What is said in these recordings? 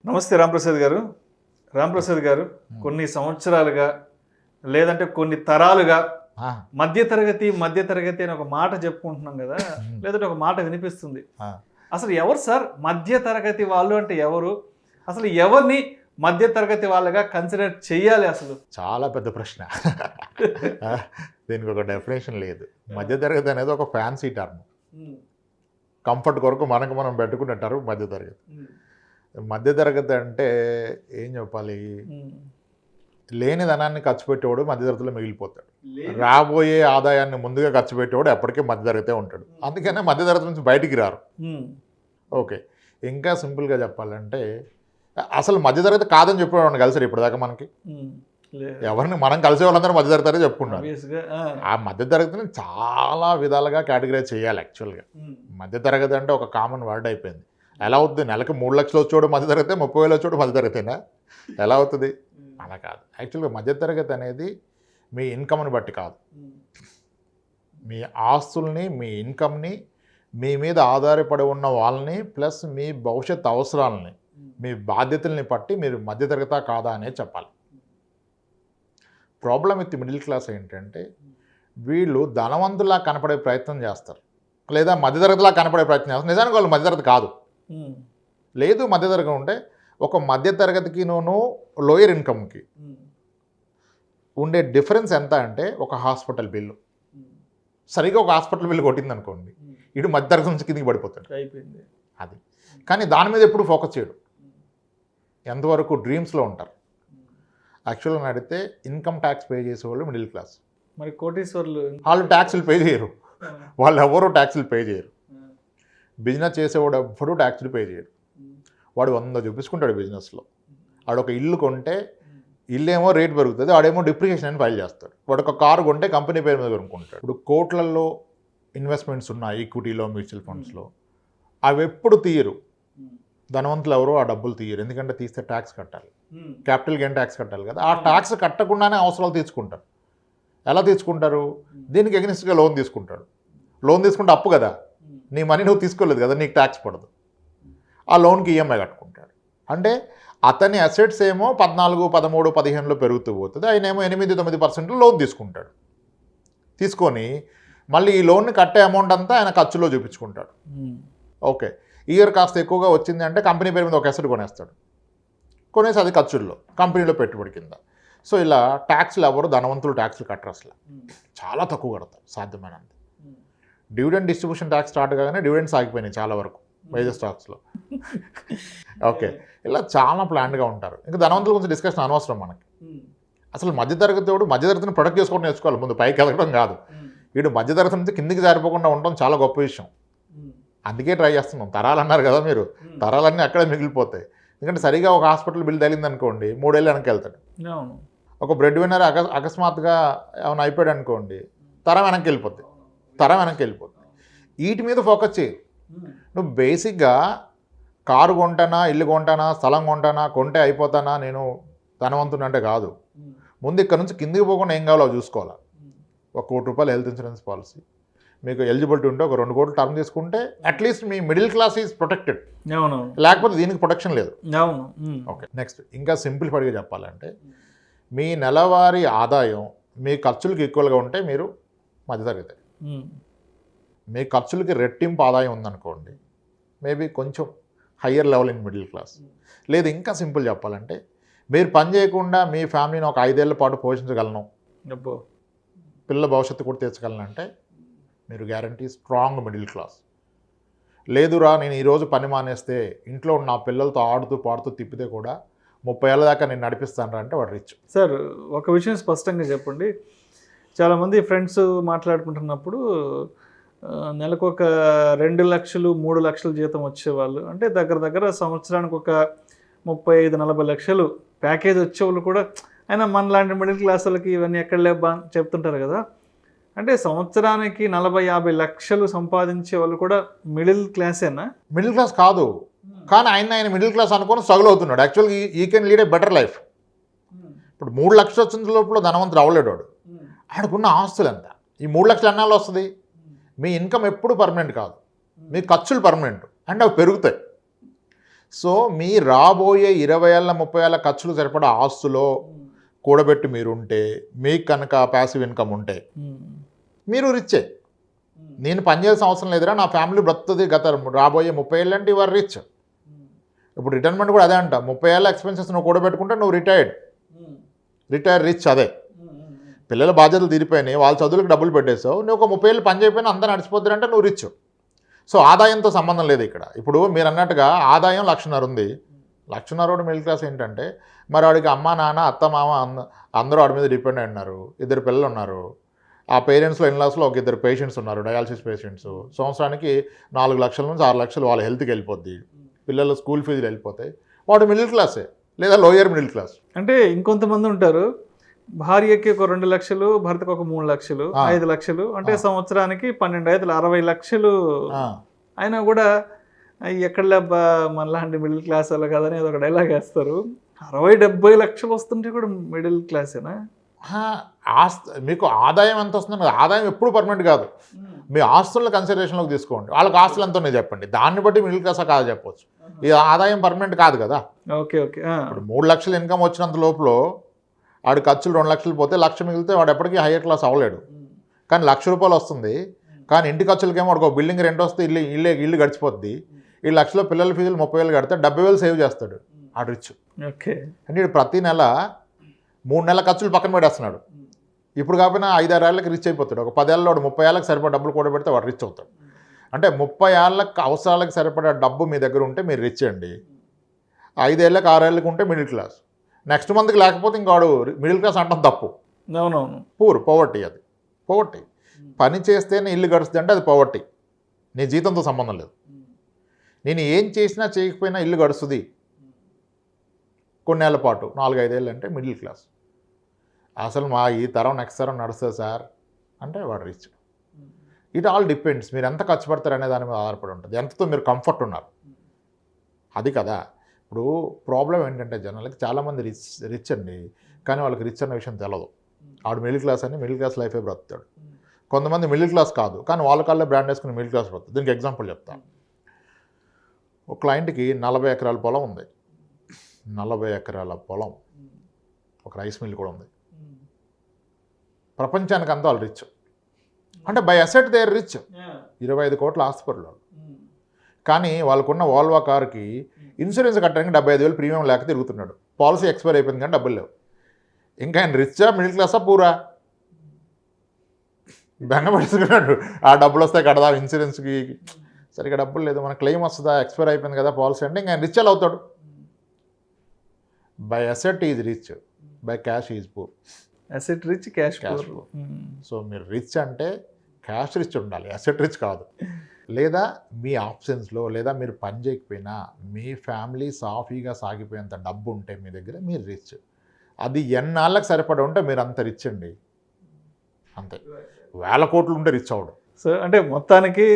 నమస్తే రాంప్రసాద్ గారు. రాంప్రసాద్ గారు కొన్ని సంవత్సరాలుగా లేదంటే కొన్ని తరాలుగా మధ్యతరగతి అని ఒక మాట చెప్పుకుంటున్నాం కదా, లేదంటే ఒక మాట వినిపిస్తుంది. అసలు ఎవరు సార్ మధ్యతరగతి వాళ్ళు అంటే ఎవరు? అసలు ఎవరిని మధ్యతరగతి వాళ్ళగా కన్సిడర్ చేయాలి? అసలు చాలా పెద్ద ప్రశ్న. దీనికి ఒక డెఫినేషన్ లేదు. మధ్యతరగతి అనేది ఒక ఫ్యాన్సీ టర్మ్. కంఫర్ట్ కొరకు మనకు మనం పెట్టుకునే టర్మ్ మధ్యతరగతి. మధ్యతరగతి అంటే ఏం చెప్పాలి, లేని ధనాన్ని ఖర్చు పెట్టేవాడు మధ్యతరగతిలో మిగిలిపోతాడు. రాబోయే ఆదాయాన్ని ముందుగా ఖర్చు పెట్టేవాడు ఎప్పటికీ మధ్యతరగతే ఉంటాడు. అందుకనే మధ్యతరగతి నుంచి బయటికి రారు. ఓకే, ఇంకా సింపుల్గా చెప్పాలంటే అసలు మధ్యతరగతి కాదని చెప్పేవాడిని కలిసారు ఇప్పటిదాకా మనకి. ఎవరిని మనం కలిసే వాళ్ళందరూ మధ్యతరగతి చెప్పుకుంటారు. ఆ మధ్యతరగతిని చాలా విధాలుగా కేటగిరైజ్ చేయాలి. యాక్చువల్గా మధ్యతరగతి అంటే ఒక కామన్ వర్డ్ అయిపోయింది. ఎలా అవుతుంది? నెలకు 3 లక్షలు వచ్చేవాడు మధ్యతరగతి, 30,000 వచ్చేవాడు మధ్యతరగతేనా? ఎలా అవుతుంది? అలా కాదు. యాక్చువల్గా మధ్యతరగతి అనేది మీ ఇన్కమ్ని బట్టి కాదు, మీ ఆస్తుల్ని, మీ ఇన్కమ్ని, మీ మీద ఆధారపడి ఉన్న వాళ్ళని, ప్లస్ మీ భవిష్యత్ అవసరాలని, మీ బాధ్యతల్ని బట్టి మీరు మధ్యతరగతా కాదా అనేది చెప్పాలి. ప్రాబ్లం విత్ మిడిల్ క్లాస్ ఏంటంటే వీళ్ళు ధనవంతులా కనపడే ప్రయత్నం చేస్తారు, లేదా మధ్యతరగతిలా కనపడే ప్రయత్నం చేస్తారు. నిజానికి వాళ్ళు మధ్యతరగతి కాదు. లేదు, మధ్యతరగతి ఉంటే ఒక మధ్యతరగతికి లోయర్ ఇన్కమ్కి ఉండే డిఫరెన్స్ ఎంత అంటే ఒక హాస్పిటల్ బిల్లు. సరిగా ఒక హాస్పిటల్ బిల్లు కొట్టింది అనుకోండి, ఇటు మధ్యతరగతి నుంచి కిందికి పడిపోతాడు. అయిపోయింది అది. కానీ దాని మీద ఎప్పుడు ఫోకస్ చేయడు. ఎంతవరకు డ్రీమ్స్లో ఉంటారు. యాక్చువల్గా అడిగితే ఇన్కమ్ ట్యాక్స్ పే చేసేవాళ్ళు మిడిల్ క్లాస్. మరి కోటీశ్వర్లు వాళ్ళు ట్యాక్సులు పే చేయరు. వాళ్ళు ఎవరో ట్యాక్సులు పే చేయరు. బిజినెస్ చేసేవాడు ఎవ్వడూ ట్యాక్సులు పే చేయరు. వాడు 100 చూపించుకుంటాడు బిజినెస్లో. వాడు ఒక ఇల్లు కొంటే ఇల్లు ఏమో రేట్ పెరుగుతుంది, వాడేమో డిప్రికేషన్ అని ఫైల్ చేస్తాడు. వాడు ఒక కారు కొంటే కంపెనీ పేరు మీద కొనుక్కుంటాడు. ఇప్పుడు కోట్లలో ఇన్వెస్ట్మెంట్స్ ఉన్నాయి ఈక్విటీలో, మ్యూచువల్ ఫండ్స్లో. అవి ఎప్పుడు తీయరు. ధనవంతులు ఎవరో ఆ డబ్బులు తీయరు. ఎందుకంటే తీస్తే ట్యాక్స్ కట్టాలి, క్యాపిటల్ గెయిన్ ట్యాక్స్ కట్టాలి కదా. ఆ ట్యాక్స్ కట్టకుండానే అవసరాలు తీసుకుంటారు. ఎలా తీసుకుంటారు? దీనికి ఎగనిస్ట్గా లోన్ తీసుకుంటాడు. లోన్ తీసుకుంటే అప్పు కదా, నీ మనీ నువ్వు తీసుకోలేదు కదా, నీకు ట్యాక్స్ పడదు. ఆ లోన్కి ఈఎంఐ కట్టుకుంటాడు. అంటే అతని అసెట్స్ ఏమో 14, 13, 15లో పెరుగుతూ పోతుంది. ఆయన ఏమో 8-9% లోన్ తీసుకుంటాడు. తీసుకొని మళ్ళీ ఈ లోన్ని కట్టే అమౌంట్ అంతా ఆయన ఖర్చులో చూపించుకుంటాడు. ఓకే, ఇయర్ కాస్త ఎక్కువగా వచ్చింది అంటే కంపెనీ పేరు మీద ఒక అసెట్ కొనేస్తాడు. కొనేసి అది ఖర్చుల్లో, కంపెనీలో పెట్టుబడి కింద. సో ఇలా ట్యాక్స్లు ఎవరు ధనవంతులు ట్యాక్స్లు కట్టరు. అసలు చాలా తక్కువ కడతారు సాధ్యమైనంత. డివిడెండ్ డిస్ట్రిబ్యూషన్ ట్యాక్స్ స్టార్ట్ కాగానే డివిడెండ్స్ ఆగిపోయినాయి చాలా వరకు మేజర్ స్టాక్స్లో. ఓకే, ఇలా చాలా ప్లాన్డ్గా ఉంటారు. ఇంకా ధనవంతుల గురించి డిస్కషన్ అనవసరం మనకి. అసలు మధ్యతరగతి వాడు మధ్యతరగతిని ప్రొటెక్ట్ చేసుకోవడం నేర్చుకోవాలి ముందు, పైకి ఎదగడం కాదు. వీడు మధ్యతరగతి నుంచి కిందికి జారిపోకుండా ఉండడం చాలా గొప్ప విషయం. అందుకే ట్రై చేస్తున్నాం. తరాలు అన్నారు కదా మీరు, తరాలన్నీ అక్కడే మిగిలిపోతాయి. ఎందుకంటే సరిగా ఒక హాస్పిటల్ బిల్ తగిలింది అనుకోండి, 3 ఏళ్ళు వెనక్కి వెళ్తాడు. ఒక బ్రెడ్ విన్నర్ అకస్మాత్తుగా ఏమైనా అయిపోయాడు అనుకోండి, తరం వెనక్కి వెళ్ళిపోద్ది. వీటి మీద ఫోకస్ చేయి. నువ్వు బేసిక్గా కారు కొంటానా, ఇల్లు కొంటానా, స్థలం కొంటానా, కొంటే అయిపోతానా నేను ధనవంతుని అంటే కాదు. ముందు ఇక్కడ నుంచి కిందికి పోకుండా ఏం కావాలో చూసుకోవాలి. ₹1 కోటి హెల్త్ ఇన్సూరెన్స్ పాలసీ, మీకు ఎలిజిబిలిటీ ఉంటే ఒక 2 కోట్లు టర్మ్ తీసుకుంటే at least me middle class is protected. లేకపోతే దీనికి ప్రొటెక్షన్ లేదు. ఓకే, నెక్స్ట్ ఇంకా సింప్లిఫైడ్గా చెప్పాలంటే మీ నెలవారీ ఆదాయం మీ ఖర్చులకు ఈక్వల్గా ఉంటే మీరు మధ్యతరగతి. మీ ఖర్చులకి రెట్టింపు ఆదాయం ఉందనుకోండి, మేబీ కొంచెం higher level in middle class. లేదు, ఇంకా సింపుల్ చెప్పాలంటే మీరు పని చేయకుండా మీ ఫ్యామిలీని ఒక 5 ఏళ్ల పాటు పోషించగలను, పిల్లల భవిష్యత్తు కూడా తీర్చగలనంటే మీరు గ్యారంటీ స్ట్రాంగ్ మిడిల్ క్లాస్. లేదురా నేను ఈరోజు పని మానేస్తే ఇంట్లో ఉన్న నా పిల్లలతో ఆడుతూ పాడుతూ తిప్పితే కూడా 30 ఏళ్ళ దాకా నేను నడిపిస్తాను అంటే వాడు రిచ్. సార్, ఒక విషయం స్పష్టంగా చెప్పండి. చాలామంది ఫ్రెండ్స్ మాట్లాడుకుంటున్నప్పుడు నెలకు ఒక 2 లక్షలు 3 లక్షల జీతం వచ్చేవాళ్ళు, అంటే దగ్గర సంవత్సరానికి ఒక 35-40 లక్షలు ప్యాకేజ్ వచ్చేవాళ్ళు కూడా అయినా మనలాంటి మిడిల్ క్లాస్ వాళ్ళకి ఇవన్నీ ఎక్కడ లేవా చెప్తుంటారు కదా. అంటే సంవత్సరానికి 40-50 లక్షలు సంపాదించే వాళ్ళు కూడా మిడిల్ క్లాసేనా? మిడిల్ క్లాస్ కాదు, కానీ ఆయన మిడిల్ క్లాస్ అనుకుని స్ట్రగుల్ అవుతున్నాడు. యాక్చువల్గా ఈ can lead a better life. ఇప్పుడు 3 లక్షలు వచ్చిన లోపల ధనవంతుడు అవ్వలేడు వాడు. ఆడుకున్న ఆస్తులు ఎంత? ఈ 3 లక్షలు ఎన్నాళ్ళు వస్తుంది? మీ ఇన్కమ్ ఎప్పుడు పర్మనెంట్ కాదు, మీ ఖర్చులు పర్మనెంట్, అంటే అవి పెరుగుతాయి. సో మీ రాబోయే 20 ఏళ్ళ 30 ఏళ్ళ ఖర్చులు సరిపడా ఆస్తులో కూడబెట్టి మీరుంటే, మీకు కనుక ప్యాసివ్ ఇన్కమ్ ఉంటే మీరు రిచ్చే. నేను పనిచేయాల్సిన అవసరం లేదురా, నా ఫ్యామిలీ బ్రతుకుతుంది రాబోయే 30 ఏళ్ళు అంటే ఇవాళ రిచ్. ఇప్పుడు రిటైర్మెంట్ కూడా అదే అంట, 30 ఏళ్ళ ఎక్స్పెన్సెస్ నువ్వు కూడబెట్టుకుంటే నువ్వు రిటైర్ రిచ్. అదే పిల్లల బాధ్యతలు తీరిపోయినాయి, వాళ్ళ చదువులకు డబ్బులు పెట్టేసావు, నువ్వు ఒక 30 ఏళ్ళు పని చేయకపోయినా అందరూ నడిచిపోద్దంటే నువ్వు రిచ్. సో ఆదాయంతో సంబంధం లేదు ఇక్కడ. ఇప్పుడు మీరు అన్నట్టుగా ఆదాయం 1,50,000 ఉంది, 1,50,000 మిడిల్ క్లాస్ ఏంటంటే మరి వాడికి అమ్మ నాన్న అత్త మామ అందరూ వాడి మీద డిపెండ్ అయి ఉన్నారు, 2 పిల్లలు ఉన్నారు, ఆ పేరెంట్స్లో ఇన్లాస్లో ఒక 2 పేషెంట్స్ ఉన్నారు, డయాలసిస్ పేషెంట్స్. సంవత్సరానికి 4 లక్షల నుంచి 6 లక్షలు వాళ్ళ హెల్త్కి వెళ్ళిపోద్ది, పిల్లల స్కూల్ ఫీజులు వెళ్ళిపోతాయి. వాడు మిడిల్ క్లాసే లేదా లోయర్ మిడిల్ క్లాస్. అంటే ఇంకొంతమంది ఉంటారు, భార్యకి ఒక 2 లక్షలు, భర్తకు ఒక 3 లక్షలు, 5 లక్షలు, అంటే సంవత్సరానికి 12 60 లక్షలు అయినా కూడా ఎక్కడ లేబ్బా మనలాంటి మిడిల్ క్లాస్ అలా కదని ఒక డైలాగ్ వేస్తారు. 60-70 లక్షలు వస్తుంటే కూడా మిడిల్ క్లాసేనా? మీకు ఆదాయం ఎంత వస్తుంది? ఆదాయం ఎప్పుడు పర్మనెంట్ కాదు. మీ ఆస్తులను కన్సిడరేషన్లోకి తీసుకోండి, వాళ్ళకి ఆస్తులు ఎంతో చెప్పండి, దాన్ని బట్టి మిడిల్ క్లాస్ కాదు చెప్పవచ్చు. ఇది ఆదాయం పర్మనెంట్ కాదు కదా. Okay okay. ఇప్పుడు 3 లక్షలు ఇన్కమ్ వచ్చినంత లోపల వాడి ఖర్చులు 2 లక్షలు పోతే 1,00,000 మిగిలితే వాడు ఎప్పటికీ హయ్యర్ క్లాస్ అవ్వలేడు. కానీ 1,00,000 రూపాయలు వస్తుంది, కానీ ఇంటి ఖర్చులకేమో వాడికి ఒక బిల్డింగ్ రెంట్ వస్తే ఇల్లు గడిచిపోద్ది. ఈ 1,00,000లో పిల్లల ఫీజులు 30,000 కడితే 70,000 సేవ్ చేస్తాడు ఆడు రిచ్. ఓకే. అంటే ఇప్పుడు ప్రతి నెల 3 నెలల ఖర్చులు పక్కన పెట్టేస్తున్నాడు. ఇప్పుడు కాకపోయినా 5-6 ఏళ్ళకి రిచ్ అయిపోతాడు. ఒక 10 ఏళ్ళలో 30 ఏళ్ళకి సరిపడా డబ్బులు కూడా పెడితే వాడు రిచ్ అవుతాడు. అంటే 30 ఏళ్ళకి అవసరాలకు సరిపడా డబ్బు మీ దగ్గర ఉంటే మీరు రిచ్ అండి. 5 ఏళ్ళకి 6 ఏళ్ళకి ఉంటే మిడిల్ క్లాస్. నెక్స్ట్ మంత్కి లేకపోతే ఇంకాడు మిడిల్ క్లాస్ అంటాం తప్పు. అవునవును, పవర్టీ. అది పవర్టీ. పని చేస్తేనే ఇల్లు గడుస్తుంది అంటే అది పవర్టీ. నీ జీతంతో సంబంధం లేదు. నేను ఏం చేసినా చేయకపోయినా ఇల్లు గడుస్తుంది కొన్నేళ్ల పాటు, 4-5 ఏళ్ళు అంటే మిడిల్ క్లాస్. అసలు మా ఈ తరం నెక్స్ట్ తరం నడుస్తుంది సార్ అంటే వాడు రిచ్. ఇట్ ఆల్ డిపెండ్స్, మీరు ఎంత ఖర్చు పెడతారు అనే దాని మీద ఆధారపడి ఉంటుంది, ఎంతతో మీరు కంఫర్ట్ ఉన్నారు అది కదా. ఇప్పుడు ప్రాబ్లం ఏంటంటే జనాలకి చాలామంది రిచ్ అండి, కానీ వాళ్ళకి రిచ్ అన్న విషయం తెలియదు. ఆడు మిడిల్ క్లాస్ అని మిడిల్ క్లాస్ లైఫే బ్రతుకుతాడు. కొంతమంది మిడిల్ క్లాస్ కాదు, కానీ వాళ్ళ కళ్ళే బ్రాండ్ వేసుకుని మిడిల్ క్లాస్ బ్రతుకుతాడు. దీనికి ఎగ్జాంపుల్ చెప్తాను. ఒక క్లయింట్కి 40 ఎకరాల పొలం ఉంది. 40 ఎకరాల పొలం, ఒక రైస్ మిల్ కూడా ఉంది. ప్రపంచానికి అంతా వాళ్ళు రిచ్, అంటే by asset they are rich. 25 కోట్ల ఆస్తిపరులు. కానీ వాళ్ళకున్న వాల్వా కార్కి ఇన్సూరెన్స్ కట్టడానికి 75,000 ప్రీమియం లేక తిరుగుతున్నాడు. పాలసీ ఎక్స్పైర్ అయిపోయింది కానీ డబ్బులు లేవు. ఇంకా ఆయన రిచ్చా మిడిల్ క్లాసా పూరా? బెంగపడుతున్నాడు, ఆ డబ్బులు వస్తాయి కడదాం ఇన్సూరెన్స్కి, సరిగ్గా డబ్బులు లేదు, మన క్లెయిమ్ వస్తుందా, ఎక్స్పైర్ అయిపోయింది కదా పాలసీ అంటే ఇంకా ఆయన రిచ్ ఎలా అవుతాడు? By asset is rich, by cash is poor. Asset rich, cash poor. So మీరు రిచ్ అంటే క్యాష్ రిచ్ ఉండాలి, అసెట్ రిచ్ కాదు. లేదా మీ ఆప్షన్స్లో, లేదా మీరు పని చేయకపోయినా మీ ఫ్యామిలీ సాఫీగా సాగిపోయేంత డబ్బు ఉంటే మీ దగ్గర మీరు రిచ్. అది ఎన్నాళ్ళకి సరిపడా ఉంటే మీరు అంత రిచ్ అండి, అంతే. 1000 కోట్లు ఉంటే రిచ్ అవడం. సో అంటే మొత్తానికి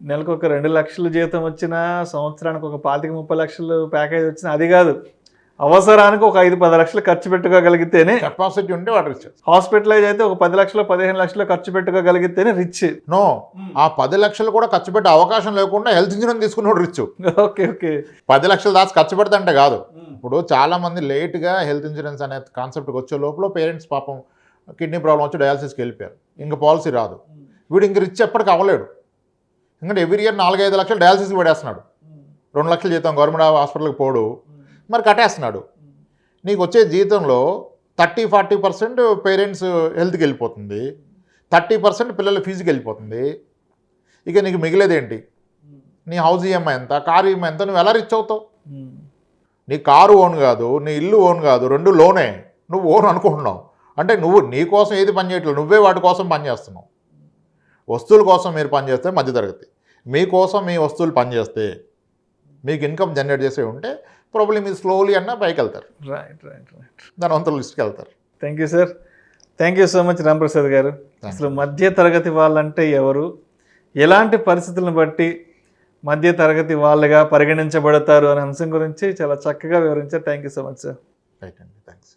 నెలకు ఒక 2 లక్షలు జీతం వచ్చినా, సంవత్సరానికి ఒక 25-30 లక్షలు ప్యాకేజ్ వచ్చినా అది కాదు, అవసరానికి ఒక 5-10 లక్షలు ఖర్చు పెట్టుకోగలిగితేనే కెపాసిటీ ఉంటే వాడు రిచ్. హాస్పిటలైజ్ అయితే ఒక 10 లక్షలు 15 లక్షలు ఖర్చు పెట్టుకోగలిగితేనే రిచ్. నో, ఆ 10 లక్షలు కూడా ఖర్చు పెట్టే అవకాశం లేకుండా హెల్త్ ఇన్సూరెన్స్ తీసుకున్నాడు రిచ్. Okay okay. 10 లక్షలు దాచి ఖర్చు పెడతాంటే కాదు. ఇప్పుడు చాలామంది లేట్గా హెల్త్ ఇన్సూరెన్స్ అనే కాన్సెప్ట్కి వచ్చే లోపల పేరెంట్స్ పాపం కిడ్నీ ప్రాబ్లం వచ్చి డయాలసిస్కి వెళ్ళిపోయారు, ఇంకా పాలసీ రాదు. వీడు ఇంక రిచ్ ఎప్పటికి అవ్వలేడు, ఎందుకంటే ఎవ్రీ ఇయర్ 4-5 లక్షలు డయాలసిస్కి పడేస్తున్నాడు. 2 లక్షలు జీతం గవర్నమెంట్ హాస్పిటల్కి పోడు, మరి కట్టేస్తున్నాడు. నీకు వచ్చే జీతంలో 30-40% పేరెంట్స్ హెల్త్కి వెళ్ళిపోతుంది, 30% పిల్లల ఫీజుకి వెళ్ళిపోతుంది. ఇక నీకు మిగిలేదేంటి? నీ హౌస్ ఈఎంఐ ఎంత, కారు ఈఎంఐ ఎంత, నువ్వు ఎలా రిచ్ అవుతావు? నీ కారు ఓన్ కాదు, నీ ఇల్లు ఓన్ కాదు, 2 లోనే. నువ్వు ఓన్ అనుకుంటున్నావు అంటే నువ్వు నీ కోసం ఏది పని చేయట్లేదు, నువ్వే వాటి కోసం పనిచేస్తున్నావు. వస్తువుల కోసం మీరు పనిచేస్తే మధ్యతరగతి, మీకోసం మీ వస్తువులు పనిచేస్తే మీకు ఇన్కమ్ జనరేట్ చేసే ఉంటే ప్రాబ్లమ్ ఈ స్లోలీ అన్న పైకి వెళ్తారు. Right right right. దాని వంతల లిస్ట్కి వెళ్తారు. Thank you sir, thank you so much Ramprasad గారు. అసలు మధ్యతరగతి వాళ్ళంటే ఎవరు, ఎలాంటి పరిస్థితులను బట్టి మధ్యతరగతి వాళ్ళుగా పరిగణించబడతారు అనే అంశం గురించి చాలా చక్కగా వివరించారు. Thank you so much sir. Right అండి, థ్యాంక్స్.